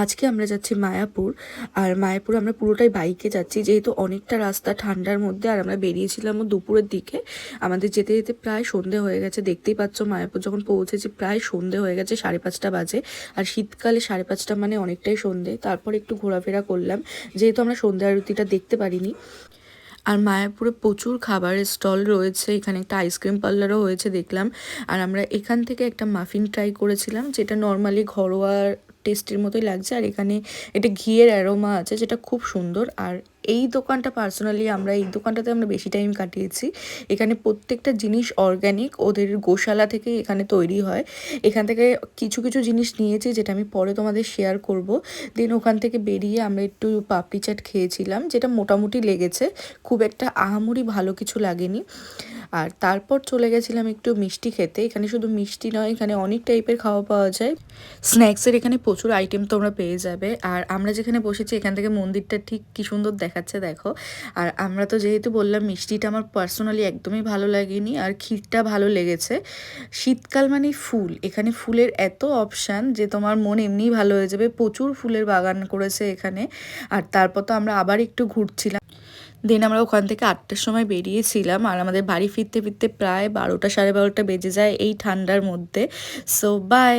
আজকে আমরা যাচ্ছি মায়াপুর। আর মায়াপুর আমরা পুরোটাই বাইকে যাচ্ছি, যেহেতু অনেকটা রাস্তা ঠান্ডার মধ্যে। আর আমরা বেরিয়েছিলামও দুপুরের দিকে। আমাদের যেতে যেতে প্রায় সন্ধে হয়ে গেছে। দেখতেই পাচ্ছ মায়াপুর যখন পৌঁছেছি প্রায় সন্ধে হয়ে গেছে, 5:30 বাজে। আর শীতকালে 5:30 মানে অনেকটাই সন্ধে। তারপর একটু ঘোরাফেরা করলাম, যেহেতু আমরা সন্ধ্যা আরতিটা দেখতে পারিনি। আর মায়াপুরে প্রচুর খাবারের স্টল রয়েছে, এখানে একটা আইসক্রিম পার্লারও হয়েছে দেখলাম। আর আমরা এখান থেকে একটা মাফিন ট্রাই করেছিলাম, যেটা নর্মালি ঘরোয়া টেস্টের মতোই লাগছে। আর এখানে এটা ঘিয়ের অ্যারোমা আছে, যেটা খুব সুন্দর। আর এই দোকানটা পার্সোনালি এই দোকানটাতে আমরা বেশি টাইম কাটিয়েছি। এখানে প্রত্যেকটা জিনিস অর্গ্যানিক, ওদের গোশালা থেকে এখানে তৈরি হয়। এখান থেকে কিছু কিছু জিনিস নিয়েছি, যেটা আমি পরে তোমাদের শেয়ার করব। দেন ওখান থেকে বেরিয়ে আমরা একটু পাপড়ি চাট খেয়েছিলাম, যেটা মোটামুটি লেগেছে, খুব একটা আহামরি ভালো কিছু লাগেনি। আর তারপর চলে গেছিলাম একটু মিষ্টি খেতে। এখানে শুধু মিষ্টি নয়, এখানে অনেক টাইপের খাওয়া পাওয়া যায়। স্ন্যাক্সের এখানে প্রচুর আইটেম তোমরা পেয়ে যাবে। আর আমরা যেখানে বসেছি এখান থেকে মন্দিরটা ঠিক কি সুন্দর দেখাচ্ছে দেখো। আর আমরা তো যেহেতু বললাম, মিষ্টিটা আমার পার্সোনালি একদমই ভালো লাগেনি, আর ক্ষীরটা ভালো লেগেছে। শীতকাল মানে ফুল, এখানে ফুলের এত অপশান যে তোমার মন এমনিই ভালো হয়ে যাবে। প্রচুর ফুলের বাগান করেছে এখানে। আর তারপর তো আমরা আবার একটু ঘুরছিলাম। দেন আমরা ওখান থেকে 8টার সময় বেরিয়েছিলাম। আর আমাদের বাড়ি ফিরতে ফিরতে প্রায় 12টা 12:30 বেজে যায় এই ঠান্ডার মধ্যে। So by.